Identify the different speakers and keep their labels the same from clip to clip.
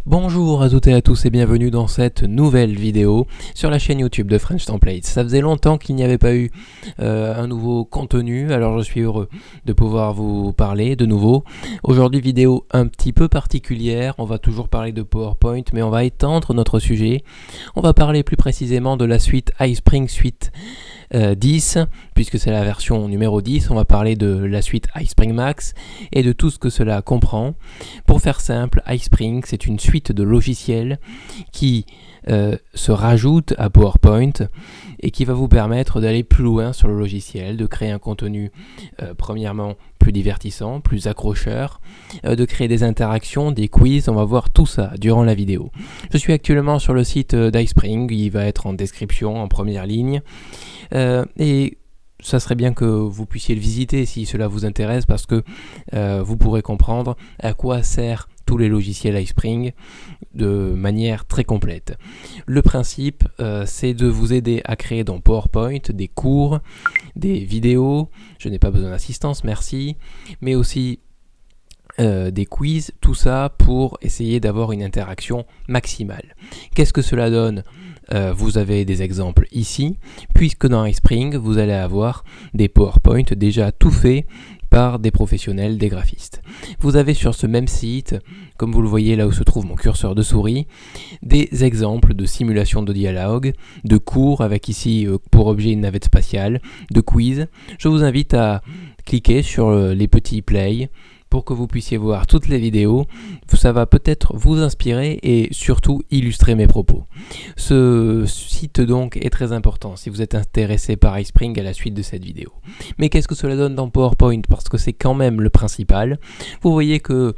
Speaker 1: Bonjour à toutes et à tous et bienvenue dans cette nouvelle vidéo sur la chaîne YouTube de French Templates. Ça faisait longtemps qu'il n'y avait pas eu un nouveau contenu, alors je suis heureux de pouvoir vous parler de nouveau. Aujourd'hui, vidéo un petit peu particulière, on va toujours parler de PowerPoint, mais on va étendre notre sujet. On va parler plus précisément de la suite iSpring Suite 10, puisque c'est la version numéro 10, on va parler de la suite iSpring Max et de tout ce que cela comprend. Pour faire simple, iSpring, c'est une suite de logiciels qui se rajoute à PowerPoint et qui va vous permettre d'aller plus loin sur le logiciel, de créer un contenu premièrement plus divertissant, plus accrocheur, de créer des interactions, des quiz, on va voir tout ça durant la vidéo. Je suis actuellement sur le site d'iSpring, il va être en description, en première ligne, et ça serait bien que vous puissiez le visiter si cela vous intéresse parce que vous pourrez comprendre à quoi sert tous les logiciels iSpring de manière très complète. Le principe, c'est de vous aider à créer dans PowerPoint des cours, des vidéos, je n'ai pas besoin d'assistance, merci, mais aussi des quiz, tout ça pour essayer d'avoir une interaction maximale. Qu'est-ce que cela donne ? Vous avez des exemples ici, puisque dans iSpring, vous allez avoir des PowerPoint déjà tout faits par des professionnels, des graphistes. Vous avez sur ce même site, comme vous le voyez là où se trouve mon curseur de souris, des exemples de simulation de dialogue, de cours avec ici pour objet une navette spatiale, de quiz. Je vous invite à cliquer sur les petits play pour que vous puissiez voir toutes les vidéos. Ça va peut-être vous inspirer et surtout illustrer mes propos. Ce site donc est très important si vous êtes intéressé par iSpring à la suite de cette vidéo. Mais qu'est-ce que cela donne dans PowerPoint ? Parce que c'est quand même le principal. Vous voyez que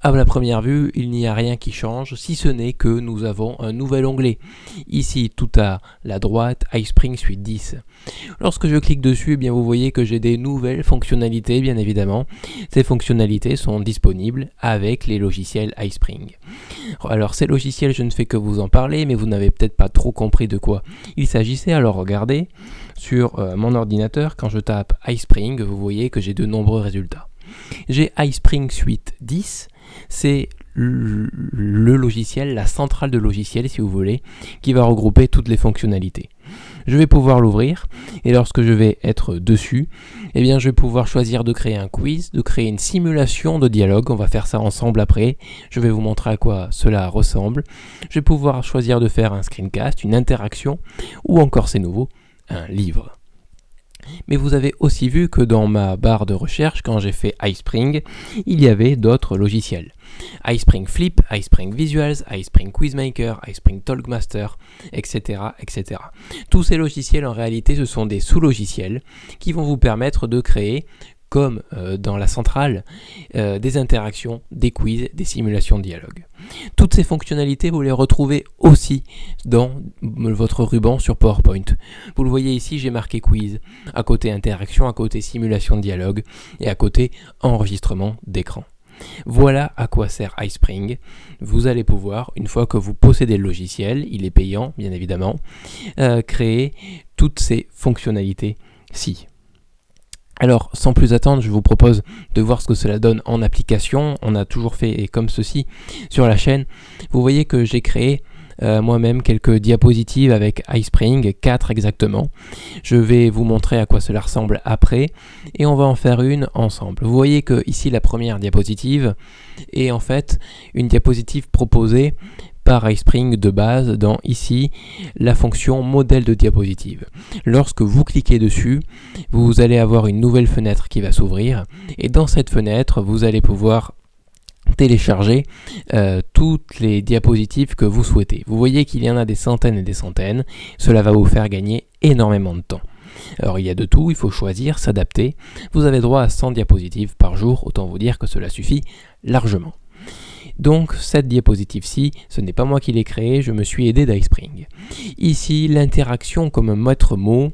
Speaker 1: à la première vue, il n'y a rien qui change, si ce n'est que nous avons un nouvel onglet. Ici, tout à la droite, iSpring Suite 10. Lorsque je clique dessus, eh bien, vous voyez que j'ai des nouvelles fonctionnalités, bien évidemment. Ces fonctionnalités sont disponibles avec les logiciels iSpring. Alors, ces logiciels, je ne fais que vous en parler, mais vous n'avez peut-être pas trop compris de quoi il s'agissait. Alors, regardez, sur mon ordinateur, quand je tape iSpring, vous voyez que j'ai de nombreux résultats. J'ai iSpring Suite 10, c'est le logiciel, la centrale de logiciels si vous voulez, qui va regrouper toutes les fonctionnalités. Je vais pouvoir l'ouvrir et lorsque je vais être dessus, eh bien je vais pouvoir choisir de créer un quiz, de créer une simulation de dialogue, on va faire ça ensemble après, je vais vous montrer à quoi cela ressemble. Je vais pouvoir choisir de faire un screencast, une interaction ou encore c'est nouveau, un livre. Mais vous avez aussi vu que dans ma barre de recherche, quand j'ai fait iSpring, il y avait d'autres logiciels. iSpring Flip, iSpring Visuals, iSpring Quizmaker, iSpring Talkmaster, etc., etc. Tous ces logiciels, en réalité, ce sont des sous-logiciels qui vont vous permettre de créer, comme dans la centrale, des interactions, des quiz, des simulations de dialogue. Toutes ces fonctionnalités, vous les retrouvez aussi dans votre ruban sur PowerPoint. Vous le voyez ici, j'ai marqué quiz, à côté interaction, à côté simulation de dialogue et à côté enregistrement d'écran. Voilà à quoi sert iSpring. Vous allez pouvoir, une fois que vous possédez le logiciel, il est payant bien évidemment, créer toutes ces fonctionnalités-ci. Alors, sans plus attendre, je vous propose de voir ce que cela donne en application. On a toujours fait comme ceci sur la chaîne. Vous voyez que j'ai créé moi-même quelques diapositives avec iSpring, 4 exactement. Je vais vous montrer à quoi cela ressemble après et on va en faire une ensemble. Vous voyez que ici la première diapositive est en fait une diapositive proposée par iSpring de base dans ici la fonction modèle de diapositive. Lorsque vous cliquez dessus, vous allez avoir une nouvelle fenêtre qui va s'ouvrir et dans cette fenêtre, vous allez pouvoir télécharger toutes les diapositives que vous souhaitez. Vous voyez qu'il y en a des centaines et des centaines. Cela va vous faire gagner énormément de temps. Alors il y a de tout, il faut choisir, s'adapter. Vous avez droit à 100 diapositives par jour, autant vous dire que cela suffit largement. Donc cette diapositive-ci, ce n'est pas moi qui l'ai créée, je me suis aidé d'iSpring. Ici, l'interaction comme maître mot,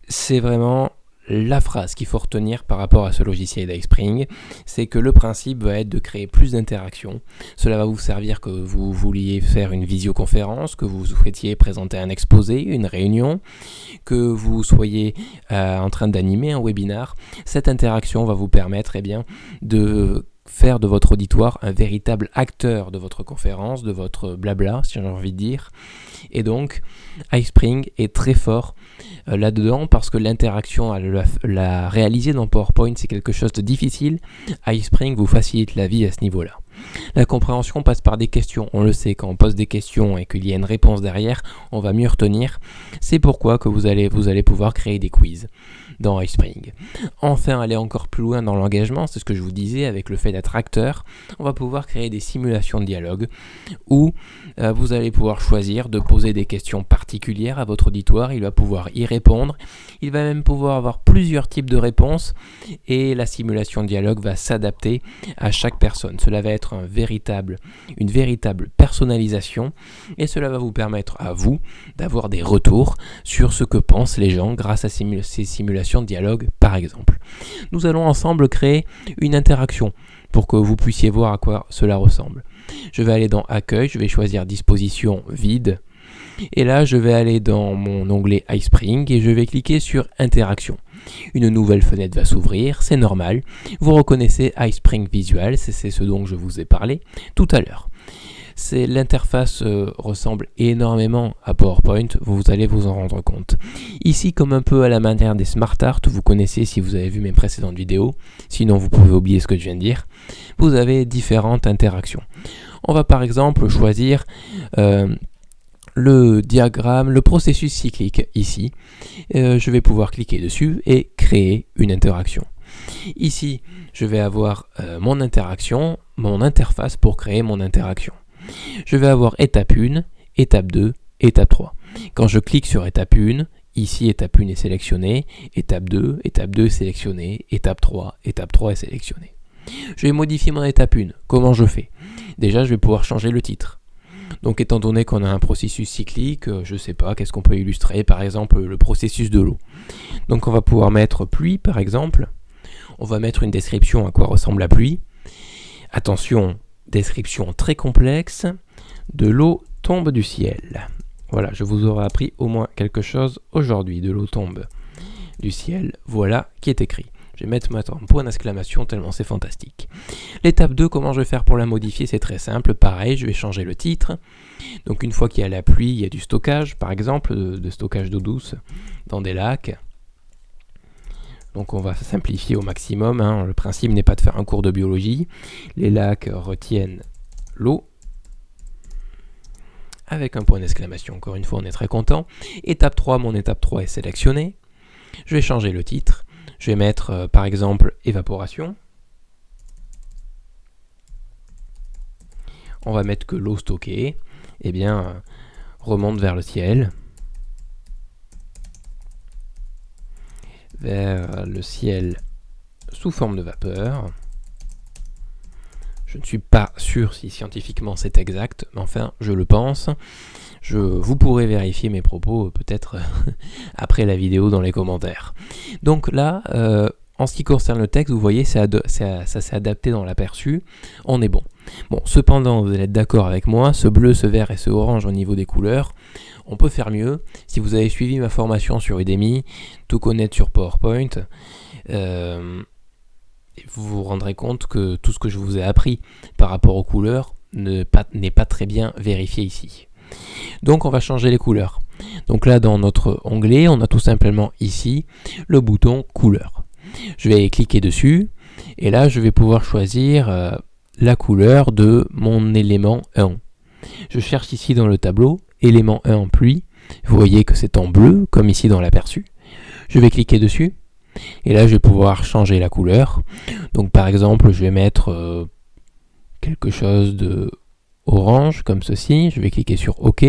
Speaker 1: c'est vraiment la phrase qu'il faut retenir par rapport à ce logiciel d'iSpring, c'est que le principe va être de créer plus d'interactions. Cela va vous servir que vous vouliez faire une visioconférence, que vous souhaitiez présenter un exposé, une réunion, que vous soyez en train d'animer un webinar. Cette interaction va vous permettre de faire de votre auditoire un véritable acteur de votre conférence, de votre blabla, si j'ai envie de dire. Et donc, iSpring est très fort là-dedans parce que l'interaction à la réaliser dans PowerPoint, c'est quelque chose de difficile. iSpring vous facilite la vie à ce niveau-là. La compréhension passe par des questions. On le sait, quand on pose des questions et qu'il y a une réponse derrière, on va mieux retenir. C'est pourquoi que vous allez pouvoir créer des quiz dans iSpring. Enfin, aller encore plus loin dans l'engagement, c'est ce que je vous disais, avec le fait d'être acteur, on va pouvoir créer des simulations de dialogue où vous allez pouvoir choisir de poser des questions particulières à votre auditoire, il va pouvoir y répondre, il va même pouvoir avoir plusieurs types de réponses et la simulation de dialogue va s'adapter à chaque personne. Cela va être une véritable personnalisation et cela va vous permettre à vous d'avoir des retours sur ce que pensent les gens grâce à ces simulations de dialogue par exemple. Nous allons ensemble créer une interaction pour que vous puissiez voir à quoi cela ressemble. Je vais aller dans Accueil, je vais choisir Disposition vide et là je vais aller dans mon onglet iSpring et je vais cliquer sur Interaction. Une nouvelle fenêtre va s'ouvrir, c'est normal. Vous reconnaissez iSpring Visual, c'est ce dont je vous ai parlé tout à l'heure. L'interface ressemble énormément à PowerPoint, vous allez vous en rendre compte. Ici, comme un peu à la manière des Smart Art, vous connaissez si vous avez vu mes précédentes vidéos, sinon vous pouvez oublier ce que je viens de dire, vous avez différentes interactions. On va par exemple choisir le diagramme, le processus cyclique ici. Je vais pouvoir cliquer dessus et créer une interaction. Ici, je vais avoir mon interaction, mon interface pour créer mon interaction. Je vais avoir étape 1, étape 2, étape 3. Quand je clique sur étape 1, ici étape 1 est sélectionnée, étape 2 est sélectionnée, étape 3 est sélectionnée. Je vais modifier mon étape 1. Comment je fais? Déjà, je vais pouvoir changer le titre. Donc étant donné qu'on a un processus cyclique, je ne sais pas, qu'est-ce qu'on peut illustrer? Par exemple, le processus de l'eau. Donc on va pouvoir mettre pluie par exemple. On va mettre une description à quoi ressemble la pluie. Attention, description très complexe. De l'eau tombe du ciel. Voilà, je vous aurai appris au moins quelque chose aujourd'hui. De l'eau tombe du ciel, voilà qui est écrit. Je vais mettre maintenant un point d'exclamation tellement c'est fantastique. L'étape 2, comment je vais faire pour la modifier? C'est très simple, pareil, je vais changer le titre. Donc une fois qu'il y a la pluie, il y a du stockage, par exemple, de stockage d'eau douce dans des lacs. Donc on va simplifier au maximum, hein. Le principe n'est pas de faire un cours de biologie. Les lacs retiennent l'eau. Avec un point d'exclamation, encore une fois on est très content. Étape 3, mon étape 3 est sélectionnée. Je vais changer le titre. Je vais mettre par exemple évaporation. On va mettre que l'eau stockée remonte vers le ciel. Vers le ciel sous forme de vapeur. Je ne suis pas sûr si scientifiquement c'est exact, mais enfin je le pense. Vous pourrez vérifier mes propos peut-être après la vidéo dans les commentaires. Donc là, en ce qui concerne le texte, vous voyez, ça s'est adapté dans l'aperçu, on est bon. Bon, cependant, vous allez être d'accord avec moi, ce bleu, ce vert et ce orange au niveau des couleurs, on peut faire mieux. Si vous avez suivi ma formation sur Udemy, tout connaître sur PowerPoint, vous vous rendrez compte que tout ce que je vous ai appris par rapport aux couleurs n'est pas très bien vérifié ici. Donc on va changer les couleurs. Donc là dans notre onglet, on a tout simplement ici le bouton couleur. Je vais cliquer dessus et là je vais pouvoir choisir la couleur de mon élément 1. Je cherche ici dans le tableau élément 1 en pluie. Vous voyez que c'est en bleu comme ici dans l'aperçu. Je vais cliquer dessus et là je vais pouvoir changer la couleur. Donc par exemple je vais mettre quelque chose de orange comme ceci, je vais cliquer sur OK.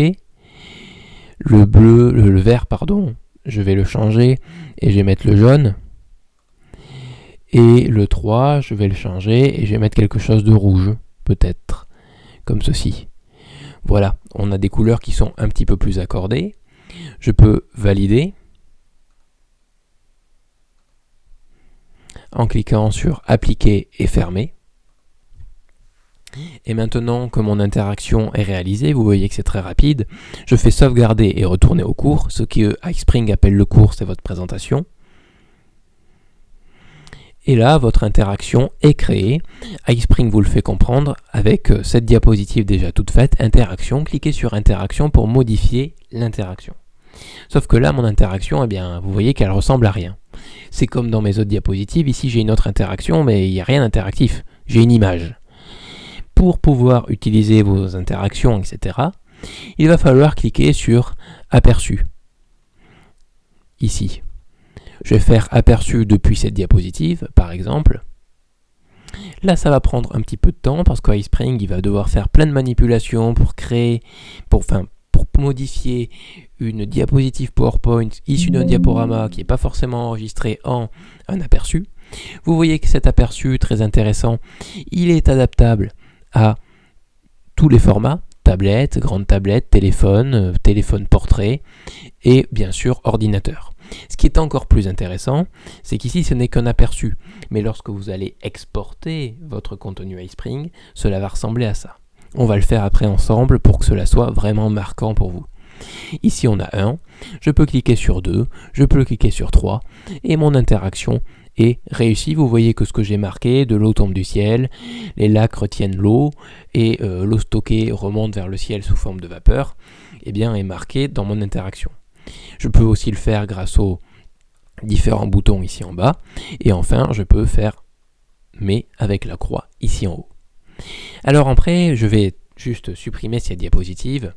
Speaker 1: Le vert, pardon, je vais le changer et je vais mettre le jaune. Et le 3, je vais le changer et je vais mettre quelque chose de rouge, peut-être, comme ceci. Voilà, on a des couleurs qui sont un petit peu plus accordées. Je peux valider en cliquant sur Appliquer et Fermer. Et maintenant que mon interaction est réalisée, vous voyez que c'est très rapide, je fais sauvegarder et retourner au cours. Ce que iSpring appelle le cours, c'est votre présentation. Et là, votre interaction est créée. iSpring vous le fait comprendre avec cette diapositive déjà toute faite. Interaction, cliquez sur interaction pour modifier l'interaction. Sauf que là, mon interaction, eh bien, vous voyez qu'elle ressemble à rien. C'est comme dans mes autres diapositives. Ici, j'ai une autre interaction, mais il n'y a rien d'interactif. J'ai une image. Pour pouvoir utiliser vos interactions, etc., il va falloir cliquer sur aperçu. Ici. Je vais faire aperçu depuis cette diapositive, par exemple. Là, ça va prendre un petit peu de temps parce qu'iSpring, il va devoir faire plein de manipulations pour créer, pour modifier une diapositive PowerPoint issue d'un diaporama qui n'est pas forcément enregistré en un aperçu. Vous voyez que cet aperçu, très intéressant, il est adaptable à tous les formats, tablette, grande tablette, téléphone, téléphone portrait et bien sûr ordinateur. Ce qui est encore plus intéressant, c'est qu'ici ce n'est qu'un aperçu, mais lorsque vous allez exporter votre contenu iSpring, cela va ressembler à ça. On va le faire après ensemble pour que cela soit vraiment marquant pour vous. Ici on a 1, je peux cliquer sur 2, je peux cliquer sur 3 et mon interaction est réussie. Vous voyez que ce que j'ai marqué, de l'eau tombe du ciel, les lacs retiennent l'eau et l'eau stockée remonte vers le ciel sous forme de vapeur, eh bien est marqué dans mon interaction. Je peux aussi le faire grâce aux différents boutons ici en bas. Et enfin, je peux faire mais avec la croix ici en haut. Alors après, je vais juste supprimer cette diapositive.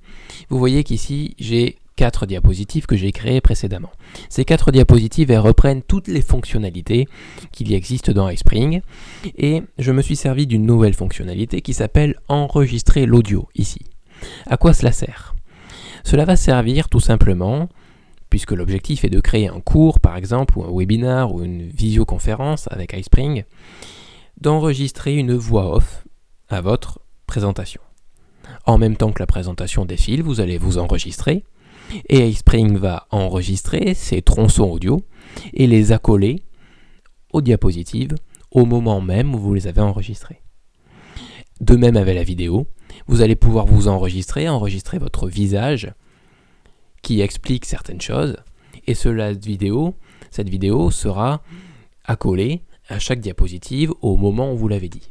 Speaker 1: Vous voyez qu'ici, j'ai 4 diapositives que j'ai créées précédemment. Ces 4 diapositives, elles reprennent toutes les fonctionnalités qu'il y existe dans iSpring. Et je me suis servi d'une nouvelle fonctionnalité qui s'appelle enregistrer l'audio ici. À quoi cela sert ? Cela va servir tout simplement, puisque l'objectif est de créer un cours par exemple, ou un webinar, ou une visioconférence avec iSpring, d'enregistrer une voix off à votre présentation. En même temps que la présentation défile, vous allez vous enregistrer, et iSpring va enregistrer ces tronçons audio et les accoler aux diapositives au moment même où vous les avez enregistrés. De même avec la vidéo, vous allez pouvoir vous enregistrer votre visage qui explique certaines choses, et cette vidéo sera accolée à chaque diapositive au moment où vous l'avez dit.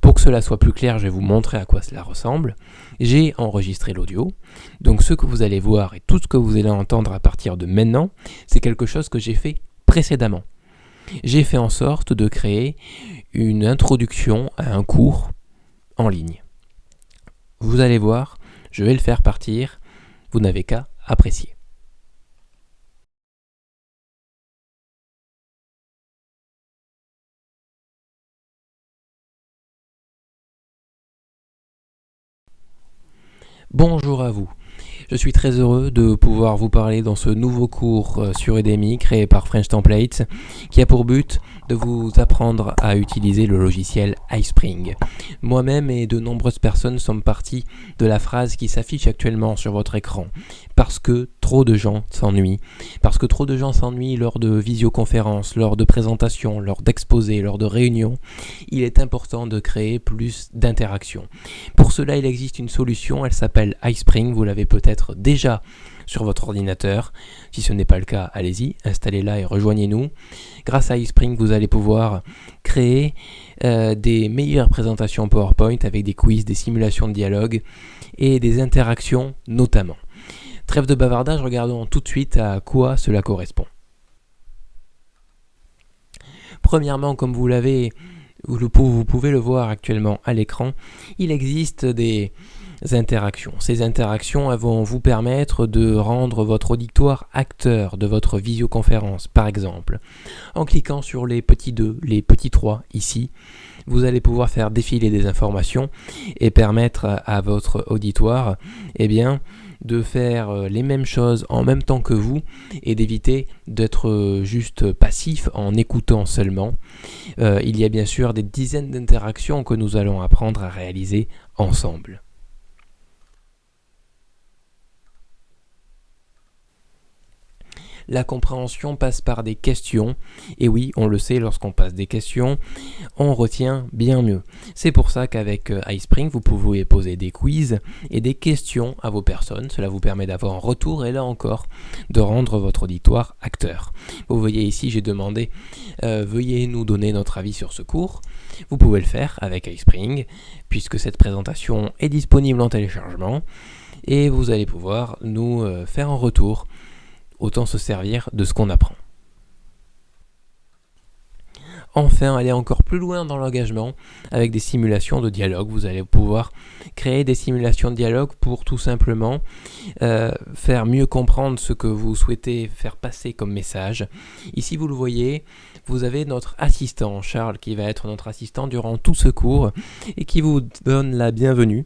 Speaker 1: Pour que cela soit plus clair, je vais vous montrer à quoi cela ressemble. J'ai enregistré l'audio, donc ce que vous allez voir et tout ce que vous allez entendre à partir de maintenant, c'est quelque chose que j'ai fait précédemment. J'ai fait en sorte de créer une introduction à un cours en ligne. Vous allez voir, je vais le faire partir, vous n'avez qu'à apprécier. Bonjour à vous. Je suis très heureux de pouvoir vous parler dans ce nouveau cours sur Udemy créé par French Templates qui a pour but de vous apprendre à utiliser le logiciel iSpring. Moi-même et de nombreuses personnes sommes partis de la phrase qui s'affiche actuellement sur votre écran. Parce que trop de gens s'ennuient. Parce que trop de gens s'ennuient lors de visioconférences, lors de présentations, lors d'exposés, lors de réunions. Il est important de créer plus d'interactions. Pour cela, il existe une solution, elle s'appelle iSpring. Vous l'avez peut-être déjà sur votre ordinateur. Si ce n'est pas le cas, allez-y, installez-la et rejoignez-nous. Grâce à iSpring, vous allez pouvoir créer des meilleures présentations PowerPoint avec des quiz, des simulations de dialogue et des interactions notamment. Trêve de bavardage, regardons tout de suite à quoi cela correspond. Premièrement, comme vous pouvez le voir actuellement à l'écran, il existe des interactions. Ces interactions elles vont vous permettre de rendre votre auditoire acteur de votre visioconférence, par exemple. En cliquant sur les petits 2, les petits 3 ici, vous allez pouvoir faire défiler des informations et permettre à votre auditoire de faire les mêmes choses en même temps que vous et d'éviter d'être juste passif en écoutant seulement. Il y a bien sûr des dizaines d'interactions que nous allons apprendre à réaliser ensemble. La compréhension passe par des questions. Et oui, on le sait, lorsqu'on passe des questions, on retient bien mieux. C'est pour ça qu'avec iSpring, vous pouvez poser des quiz et des questions à vos personnes. Cela vous permet d'avoir un retour et là encore, de rendre votre auditoire acteur. Vous voyez ici, j'ai demandé veuillez nous donner notre avis sur ce cours. Vous pouvez le faire avec iSpring, puisque cette présentation est disponible en téléchargement. Et vous allez pouvoir nous faire un retour. Autant se servir de ce qu'on apprend. Enfin, aller encore plus loin dans l'engagement avec des simulations de dialogue. Vous allez pouvoir créer des simulations de dialogue pour tout simplement faire mieux comprendre ce que vous souhaitez faire passer comme message. Ici, vous le voyez, vous avez notre assistant, Charles, qui va être notre assistant durant tout ce cours et qui vous donne la bienvenue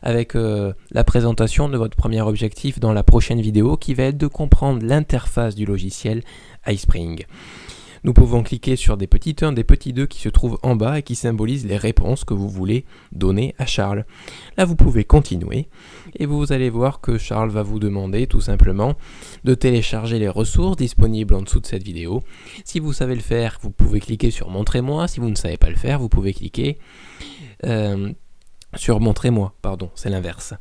Speaker 1: avec la présentation de votre premier objectif dans la prochaine vidéo qui va être de comprendre l'interface du logiciel iSpring. Nous pouvons cliquer sur des petits 1, des petits 2 qui se trouvent en bas et qui symbolisent les réponses que vous voulez donner à Charles. Là, vous pouvez continuer et vous allez voir que Charles va vous demander tout simplement de télécharger les ressources disponibles en dessous de cette vidéo. Si vous savez le faire, vous pouvez cliquer sur Montrez-moi. Si vous ne savez pas le faire, vous pouvez cliquer sur Montrez-moi, pardon, c'est l'inverse.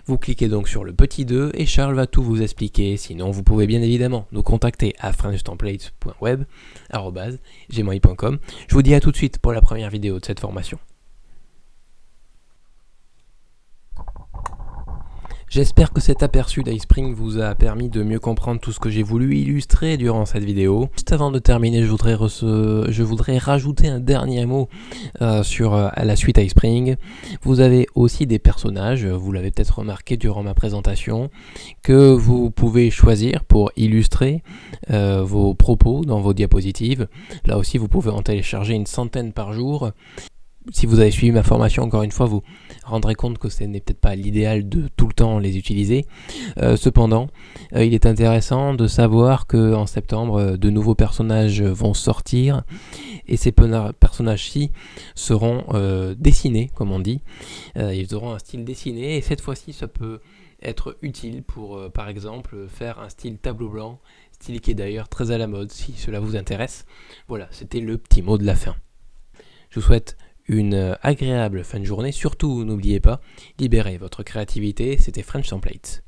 Speaker 1: Vous cliquez donc sur le petit 2 et Charles va tout vous expliquer. Sinon, vous pouvez bien évidemment nous contacter à frenchtemplates.web@gmail.com. Je vous dis à tout de suite pour la première vidéo de cette formation. J'espère que cet aperçu d'iSpring vous a permis de mieux comprendre tout ce que j'ai voulu illustrer durant cette vidéo. Juste avant de terminer, je voudrais rajouter un dernier mot sur la suite iSpring. Vous avez aussi des personnages, vous l'avez peut-être remarqué durant ma présentation, que vous pouvez choisir pour illustrer vos propos dans vos diapositives. Là aussi, vous pouvez en télécharger une centaine par jour. Si vous avez suivi ma formation, encore une fois, vous rendrez compte que ce n'est peut-être pas l'idéal de tout le temps les utiliser. Cependant, il est intéressant de savoir qu'en septembre, de nouveaux personnages vont sortir et ces personnages-ci seront dessinés, comme on dit. Ils auront un style dessiné et cette fois-ci, ça peut être utile pour, par exemple, faire un style tableau blanc, style qui est d'ailleurs très à la mode si cela vous intéresse. Voilà, c'était le petit mot de la fin. Je vous souhaite une agréable fin de journée. Surtout, n'oubliez pas, libérez votre créativité. C'était French Templates.